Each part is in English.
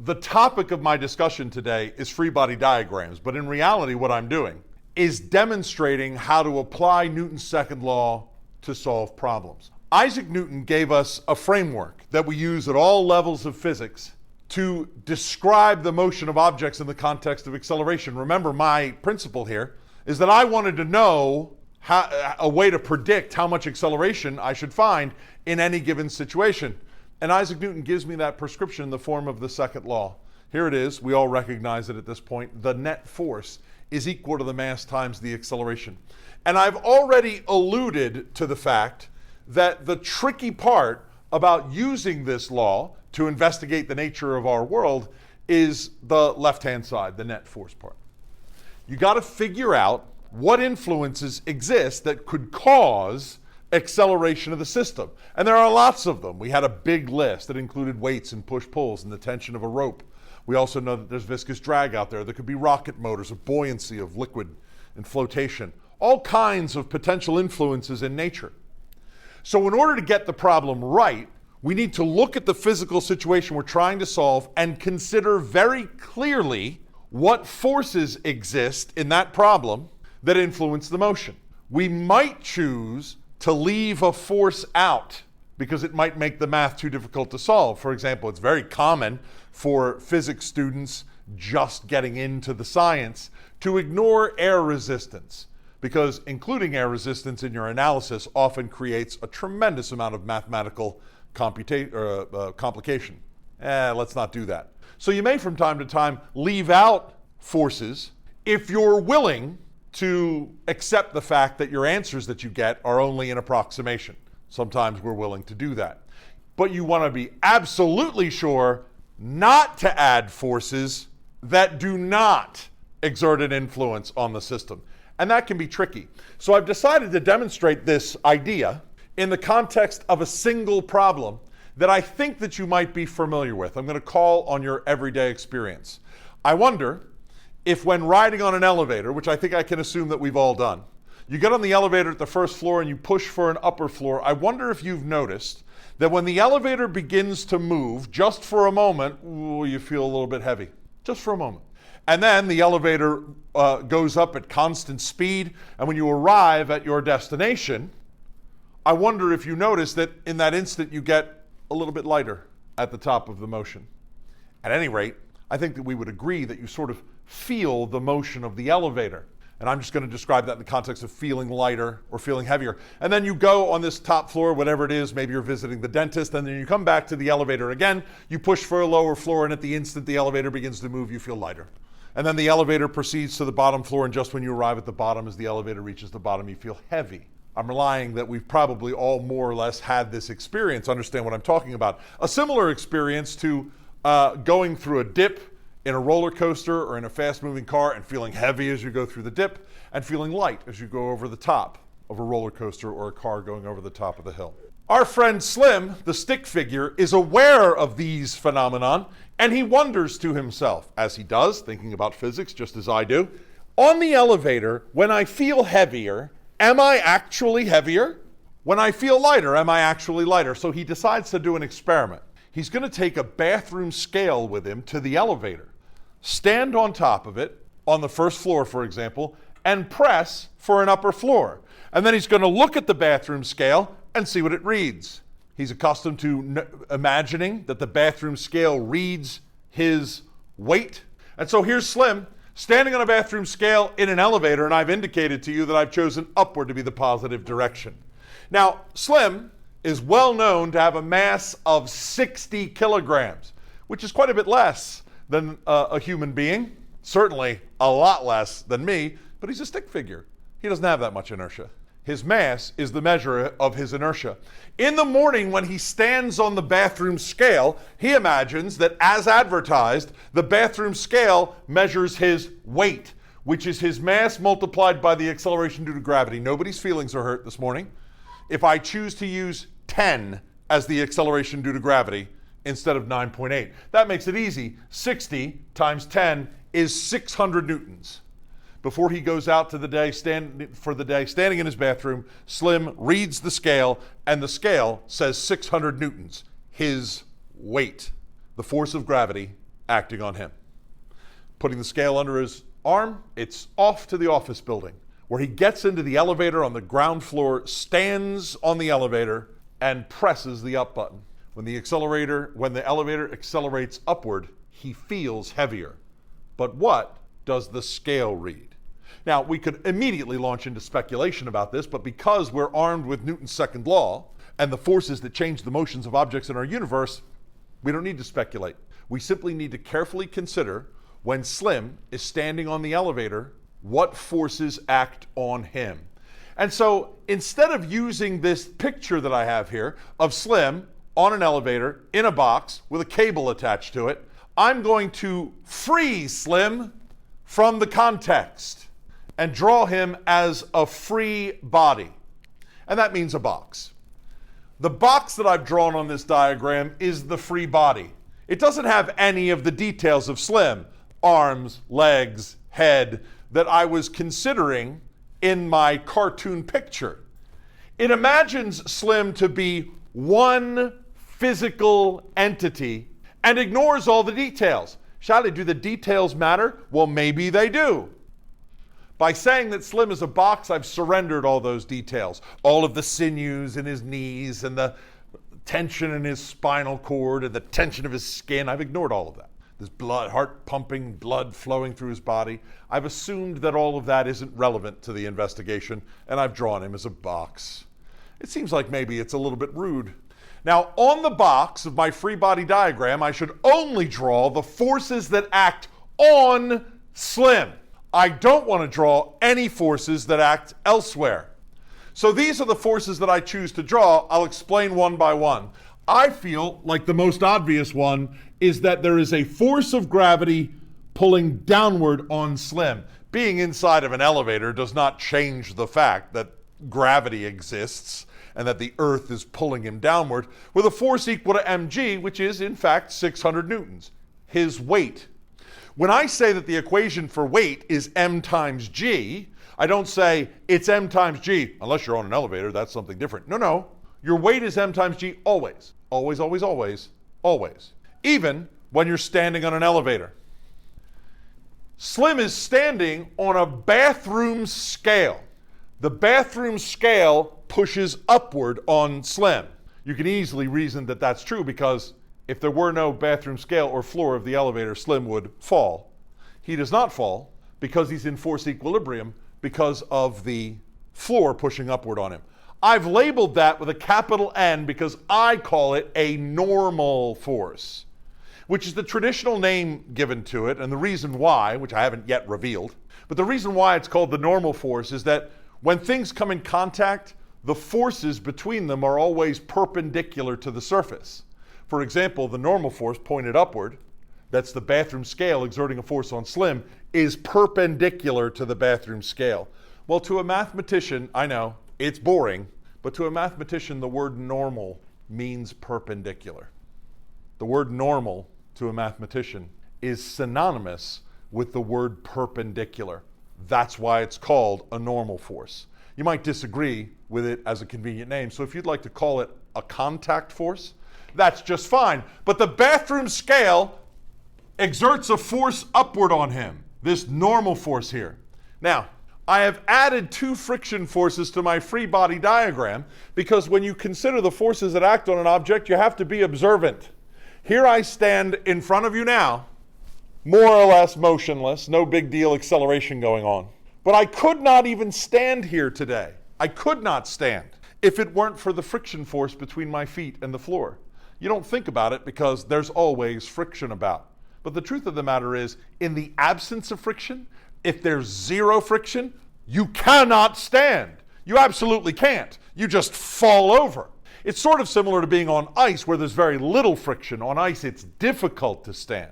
The topic of my discussion today is free body diagrams, but in reality what I'm doing is demonstrating how to apply Newton's second law to solve problems. Isaac Newton gave us a framework that we use at all levels of physics to describe the motion of objects in the context of acceleration. Remember, my principle here is that I wanted to know a way to predict how much acceleration I should find in any given situation. And Isaac Newton gives me that prescription in the form of the second law. Here it is. We all recognize it at this point. The net force is equal to the mass times the acceleration. And I've already alluded to the fact that the tricky part about using this law to investigate the nature of our world is the left-hand side, the net force part. You got to figure out what influences exist that could cause acceleration of the system. And there are lots of them. We had a big list that included weights and push-pulls and the tension of a rope. We also know that there's viscous drag out there. There could be rocket motors, of buoyancy of liquid and flotation. All kinds of potential influences in nature. So in order to get the problem right, we need to look at the physical situation we're trying to solve and consider very clearly what forces exist in that problem that influence the motion. We might choose to leave a force out because it might make the math too difficult to solve. For example, it's very common for physics students just getting into the science to ignore air resistance, because including air resistance in your analysis often creates a tremendous amount of mathematical complication. Let's not do that. So you may from time to time leave out forces if you're willing to accept the fact that your answers that you get are only an approximation. Sometimes we're willing to do that. But you want to be absolutely sure not to add forces that do not exert an influence on the system. And that can be tricky. So I've decided to demonstrate this idea in the context of a single problem that I think that you might be familiar with. I'm going to call on your everyday experience. I wonder if when riding on an elevator, which I think I can assume that we've all done, you get on the elevator at the first floor and you push for an upper floor, I wonder if you've noticed that when the elevator begins to move, just for a moment, you feel a little bit heavy, just for a moment. And then the elevator goes up at constant speed, and when you arrive at your destination, I wonder if you notice that in that instant you get a little bit lighter at the top of the motion. At any rate, I think that we would agree that you sort of feel the motion of the elevator. And I'm just going to describe that in the context of feeling lighter or feeling heavier. And then you go on this top floor, whatever it is, maybe you're visiting the dentist, and then you come back to the elevator again, you push for a lower floor, and at the instant the elevator begins to move, you feel lighter. And then the elevator proceeds to the bottom floor, and just when you arrive at the bottom, as the elevator reaches the bottom, you feel heavy. I'm relying that we've probably all more or less had this experience, understand what I'm talking about. A similar experience to going through a dip in a roller coaster or in a fast-moving car and feeling heavy as you go through the dip and feeling light as you go over the top of a roller coaster or a car going over the top of the hill. Our friend Slim, the stick figure, is aware of these phenomenon, and he wonders to himself, as he does, thinking about physics just as I do, on the elevator, when I feel heavier, am I actually heavier? When I feel lighter, am I actually lighter? So he decides to do an experiment. He's going to take a bathroom scale with him to the elevator, stand on top of it, on the first floor, for example, and press for an upper floor. And then he's going to look at the bathroom scale and see what it reads. He's accustomed to imagining that the bathroom scale reads his weight. And so here's Slim standing on a bathroom scale in an elevator, and I've indicated to you that I've chosen upward to be the positive direction. Now, Slim is well known to have a mass of 60 kilograms, which is quite a bit less than a human being, certainly a lot less than me, but he's a stick figure. He doesn't have that much inertia. His mass is the measure of his inertia. In the morning when he stands on the bathroom scale, he imagines that as advertised, the bathroom scale measures his weight, which is his mass multiplied by the acceleration due to gravity. Nobody's feelings are hurt this morning. If I choose to use 10 as the acceleration due to gravity instead of 9.8, that makes it easy. 60 times 10 is 600 newtons. Before he goes out to the day, standing in his bathroom, Slim reads the scale, and the scale says 600 newtons, his weight. The force of gravity acting on him. Putting the scale under his arm, it's off to the office building, where he gets into the elevator on the ground floor, stands on the elevator, and presses the up button. When the elevator accelerates upward, he feels heavier. But what does the scale read? Now, we could immediately launch into speculation about this, but because we're armed with Newton's second law and the forces that change the motions of objects in our universe, we don't need to speculate. We simply need to carefully consider, when Slim is standing on the elevator, what forces act on him. And so instead of using this picture that I have here of Slim on an elevator in a box with a cable attached to it, I'm going to free Slim from the context and draw him as a free body. And that means a box. The box that I've drawn on this diagram is the free body. It doesn't have any of the details of Slim, arms, legs, head, that I was considering in my cartoon picture. It imagines Slim to be one physical entity and ignores all the details. Shall do the details matter? Well, maybe they do. By saying that Slim is a box, I've surrendered all those details. All of the sinews in his knees and the tension in his spinal cord and the tension of his skin. I've ignored all of that. There's blood, heart pumping, blood flowing through his body. I've assumed that all of that isn't relevant to the investigation, and I've drawn him as a box. It seems like maybe it's a little bit rude. Now, on the box of my free body diagram, I should only draw the forces that act on Slim. I don't want to draw any forces that act elsewhere. So these are the forces that I choose to draw. I'll explain one by one. I feel like the most obvious one is that there is a force of gravity pulling downward on Slim. Being inside of an elevator does not change the fact that gravity exists and that the Earth is pulling him downward with a force equal to mg, which is in fact 600 newtons, his weight. When I say that the equation for weight is m times g, I don't say it's m times g, unless you're on an elevator, that's something different. No. Your weight is m times g always. Always, always, always, always. Even when you're standing on an elevator. Slim is standing on a bathroom scale. The bathroom scale pushes upward on Slim. You can easily reason that that's true because if there were no bathroom scale or floor of the elevator, Slim would fall. He does not fall because he's in force equilibrium because of the floor pushing upward on him. I've labeled that with a capital N because I call it a normal force, which is the traditional name given to it, and the reason why, which I haven't yet revealed, but the reason why it's called the normal force is that when things come in contact, the forces between them are always perpendicular to the surface. For example, the normal force pointed upward, that's the bathroom scale exerting a force on Slim, is perpendicular to the bathroom scale. Well, to a mathematician, I know, it's boring, but to a mathematician, the word normal means perpendicular. The word normal to a mathematician is synonymous with the word perpendicular. That's why it's called a normal force. You might disagree with it as a convenient name, so if you'd like to call it a contact force, that's just fine. But the bathroom scale exerts a force upward on him, this normal force here. Now, I have added two friction forces to my free body diagram because when you consider the forces that act on an object, you have to be observant. Here I stand in front of you now, more or less motionless, no big deal acceleration going on. But I could not even stand here today. I could not stand if it weren't for the friction force between my feet and the floor. You don't think about it because there's always friction about. But the truth of the matter is, in the absence of friction, if there's zero friction, you cannot stand. You absolutely can't. You just fall over. It's sort of similar to being on ice where there's very little friction. On ice, it's difficult to stand.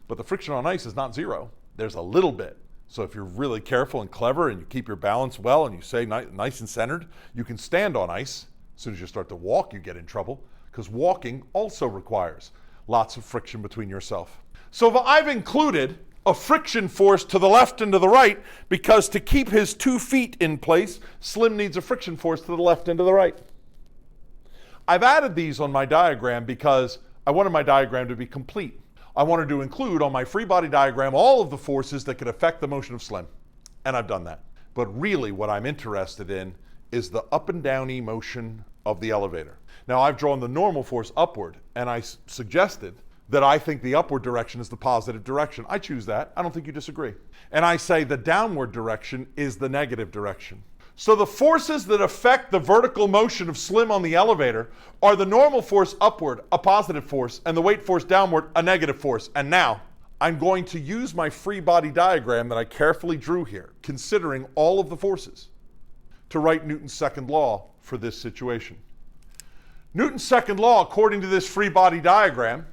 But the friction on ice is not zero. There's a little bit. So if you're really careful and clever and you keep your balance well and you stay nice and centered, you can stand on ice. As soon as you start to walk, you get in trouble because walking also requires lots of friction between yourself. So I've included a friction force to the left and to the right because to keep his 2 feet in place, Slim needs a friction force to the left and to the right. I've added these on my diagram because I wanted my diagram to be complete. I wanted to include on my free body diagram all of the forces that could affect the motion of Slim. And I've done that. But really what I'm interested in is the up and downy motion of the elevator. Now I've drawn the normal force upward, and I suggested that I think the upward direction is the positive direction. I choose that. I don't think you disagree. And I say the downward direction is the negative direction. So the forces that affect the vertical motion of Slim on the elevator are the normal force upward, a positive force, and the weight force downward, a negative force. And now I'm going to use my free body diagram that I carefully drew here, considering all of the forces, to write Newton's second law for this situation. Newton's second law, according to this free body diagram,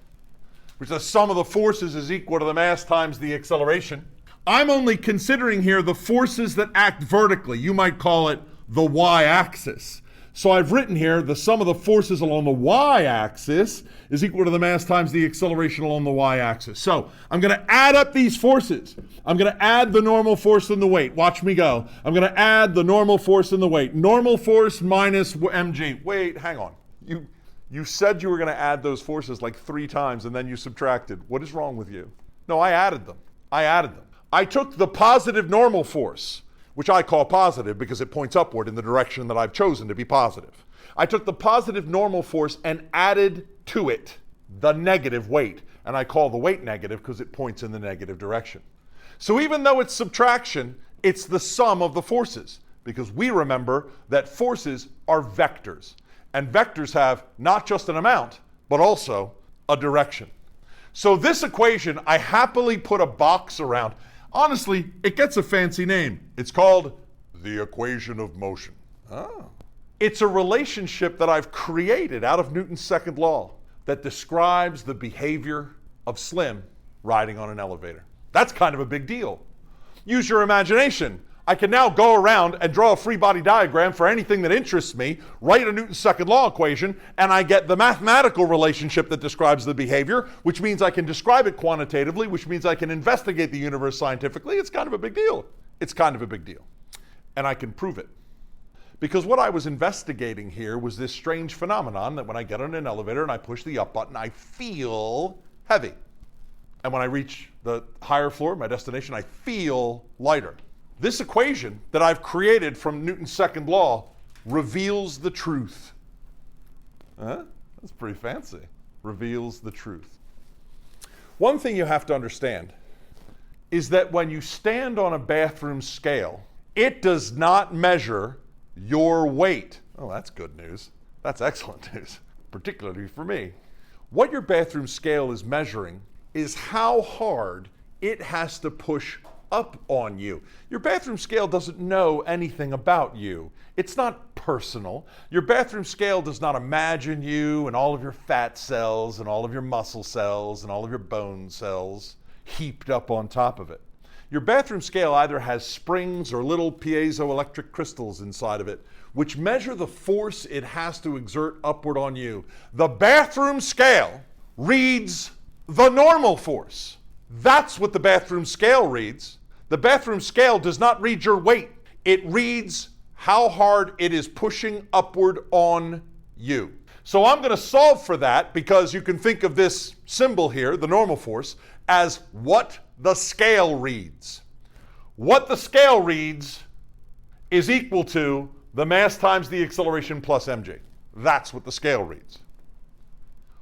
which the sum of the forces is equal to the mass times the acceleration. I'm only considering here the forces that act vertically. You might call it the y-axis. So I've written here the sum of the forces along the y-axis is equal to the mass times the acceleration along the y-axis. So I'm going to add up these forces. I'm going to add the normal force and the weight. Watch me go. I'm going to add the normal force and the weight. Normal force minus mg. Wait, hang on. You said you were going to add those forces like 3 times and then you subtracted. What is wrong with you? No, I added them. I took the positive normal force, which I call positive because it points upward in the direction that I've chosen to be positive. I took the positive normal force and added to it the negative weight, and I call the weight negative because it points in the negative direction. So even though it's subtraction, it's the sum of the forces, because we remember that forces are vectors. And vectors have not just an amount, but also a direction. So this equation, I happily put a box around. Honestly, it gets a fancy name. It's called the equation of motion. Oh. It's a relationship that I've created out of Newton's second law that describes the behavior of Slim riding on an elevator. That's kind of a big deal. Use your imagination. I can now go around and draw a free body diagram for anything that interests me, write a Newton's second law equation, and I get the mathematical relationship that describes the behavior, which means I can describe it quantitatively, which means I can investigate the universe scientifically. It's kind of a big deal. And I can prove it. Because what I was investigating here was this strange phenomenon that when I get on an elevator and I push the up button, I feel heavy. And when I reach the higher floor, my destination, I feel lighter. This equation that I've created from Newton's second law reveals the truth. That's pretty fancy. Reveals the truth. One thing you have to understand is that when you stand on a bathroom scale, it does not measure your weight. Oh, that's good news. That's excellent news, particularly for me. What your bathroom scale is measuring is how hard it has to push up on you. Your bathroom scale doesn't know anything about you. It's not personal. Your bathroom scale does not imagine you and all of your fat cells and all of your muscle cells and all of your bone cells heaped up on top of it. Your bathroom scale either has springs or little piezoelectric crystals inside of it, which measure the force it has to exert upward on you. The bathroom scale reads the normal force. That's what the bathroom scale reads. The bathroom scale does not read your weight. It reads how hard it is pushing upward on you. So I'm going to solve for that because you can think of this symbol here, the normal force, as what the scale reads. What the scale reads is equal to the mass times the acceleration plus mg. That's what the scale reads.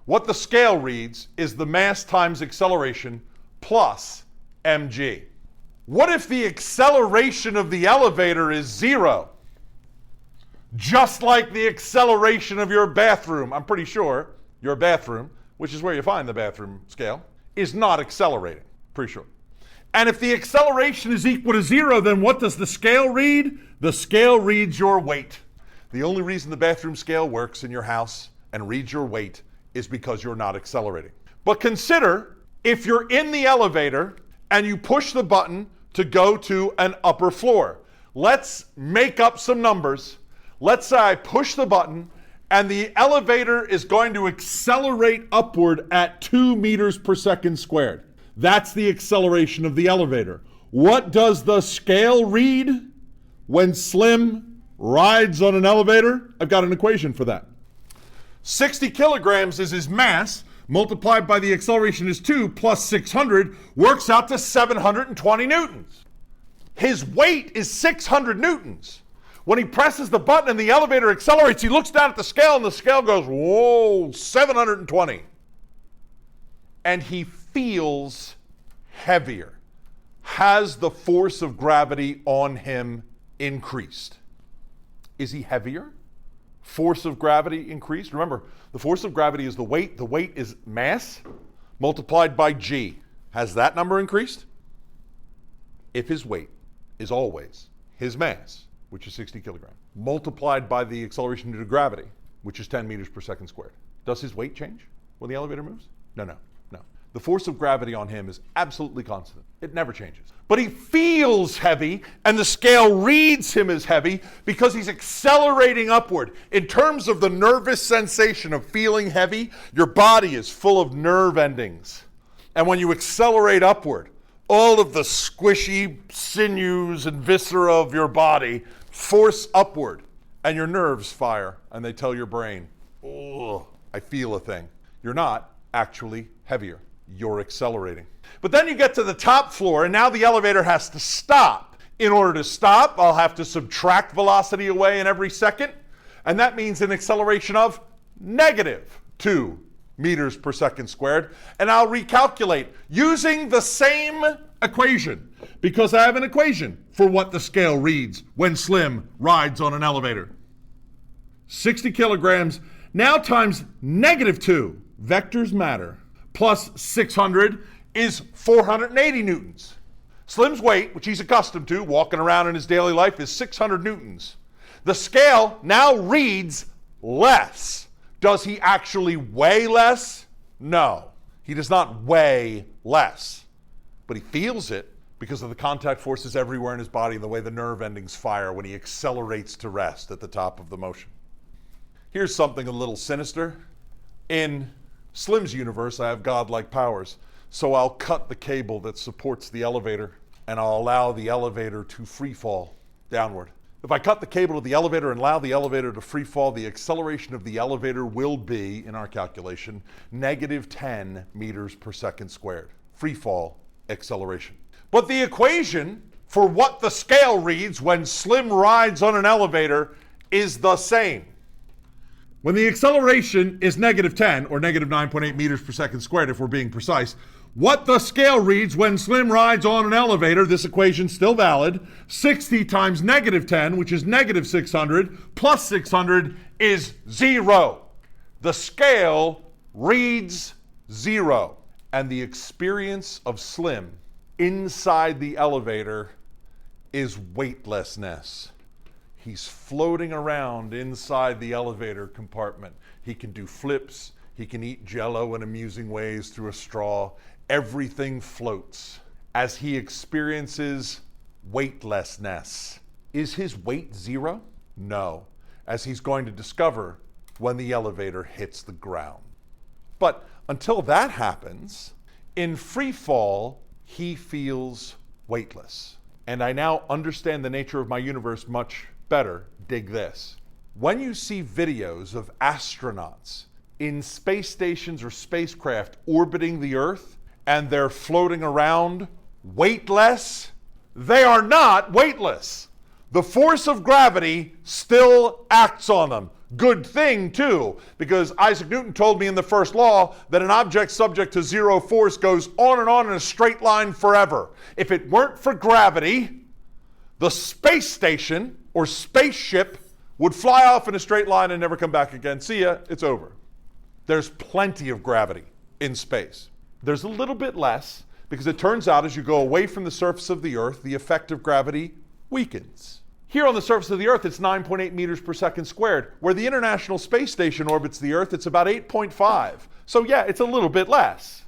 What the scale reads is the mass times acceleration plus mg. What if the acceleration of the elevator is 0? Just like the acceleration of your bathroom. I'm pretty sure your bathroom, which is where you find the bathroom scale, is not accelerating. Pretty sure. And if the acceleration is equal to 0, then what does the scale read? The scale reads your weight. The only reason the bathroom scale works in your house and reads your weight is because you're not accelerating. But consider if you're in the elevator and you push the button to go to an upper floor. Let's make up some numbers. Let's say I push the button and the elevator is going to accelerate upward at 2 meters per second squared. That's the acceleration of the elevator. What does the scale read when Slim rides on an elevator? I've got an equation for that. 60 kilograms is his mass multiplied by the acceleration is 2 plus 600 works out to 720 newtons. His weight is 600 newtons. When he presses the button and the elevator accelerates, he looks down at the scale and the scale goes, whoa, 720. And he feels heavier. Has the force of gravity on him increased? Is he heavier? Force of gravity increased? Remember, the force of gravity is the weight. The weight is mass multiplied by g. Has that number increased? If his weight is always his mass, which is 60 kilograms, multiplied by the acceleration due to gravity, which is 10 meters per second squared, does his weight change when the elevator moves? No. The force of gravity on him is absolutely constant. It never changes. But he feels heavy, and the scale reads him as heavy because he's accelerating upward. In terms of the nervous sensation of feeling heavy, your body is full of nerve endings. And when you accelerate upward, all of the squishy sinews and viscera of your body force upward, and your nerves fire, and they tell your brain, oh, I feel a thing. You're not actually heavier. You're accelerating. But then you get to the top floor, and now the elevator has to stop. In order to stop, I'll have to subtract velocity away in every second, and that means an acceleration of -2 meters per second squared. And I'll recalculate using the same equation, because I have an equation for what the scale reads when Slim rides on an elevator. 60 kilograms now times -2, vectors matter, plus 600 is 480 newtons. Slim's weight, which he's accustomed to walking around in his daily life, is 600 newtons. The scale now reads less. Does he actually weigh less? No, he does not weigh less. But he feels it because of the contact forces everywhere in his body and the way the nerve endings fire when he accelerates to rest at the top of the motion. Here's something a little sinister. In Slim's universe, I have godlike powers, so I'll cut the cable that supports the elevator and I'll allow the elevator to free fall downward. If I cut the cable to the elevator and allow the elevator to free fall, the acceleration of the elevator will be, in our calculation, -10 meters per second squared. Free fall acceleration. But the equation for what the scale reads when Slim rides on an elevator is the same. When the acceleration is -10, or -9.8 meters per second squared if we're being precise, what the scale reads when Slim rides on an elevator, this equation's still valid, 60 times -10, which is -600, plus 600 is 0. The scale reads 0. And the experience of Slim inside the elevator is weightlessness. He's floating around inside the elevator compartment. He can do flips. He can eat Jell-O in amusing ways through a straw. Everything floats as he experiences weightlessness. Is his weight 0? No, as he's going to discover when the elevator hits the ground. But until that happens, in free fall, he feels weightless. And I now understand the nature of my universe much better. Dig this. When you see videos of astronauts in space stations or spacecraft orbiting the Earth and they're floating around weightless, they are not weightless. The force of gravity still acts on them. Good thing, too, because Isaac Newton told me in the first law that an object subject to 0 force goes on and on in a straight line forever. If it weren't for gravity, the space station or spaceship would fly off in a straight line and never come back again. See ya, it's over. There's plenty of gravity in space. There's a little bit less because it turns out as you go away from the surface of the Earth, the effect of gravity weakens. Here on the surface of the Earth, it's 9.8 meters per second squared. Where the International Space Station orbits the Earth, it's about 8.5. So yeah, it's a little bit less,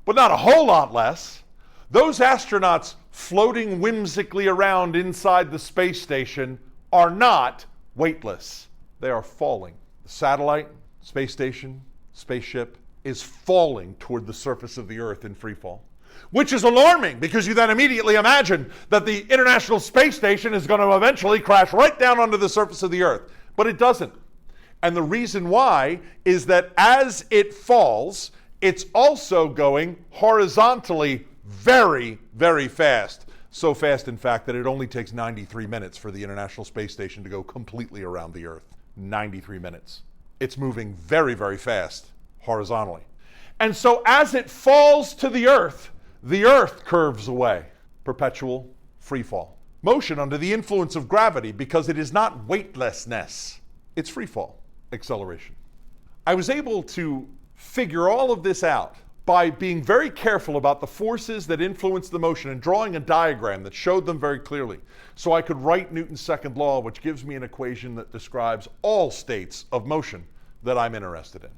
but not a whole lot less. Those astronauts floating whimsically around inside the space station are not weightless. They are falling. The satellite, space station, spaceship is falling toward the surface of the Earth in free fall. Which is alarming because you then immediately imagine that the International Space Station is going to eventually crash right down onto the surface of the Earth. But it doesn't. And the reason why is that as it falls, it's also going horizontally very, very fast. So fast, in fact, that it only takes 93 minutes for the International Space Station to go completely around the Earth. 93 minutes. It's moving very, very fast horizontally. And so as it falls to the Earth curves away. Perpetual free fall. Motion under the influence of gravity, because it is not weightlessness. It's free fall, acceleration. I was able to figure all of this out by being very careful about the forces that influence the motion and drawing a diagram that showed them very clearly. So I could write Newton's second law, which gives me an equation that describes all states of motion that I'm interested in.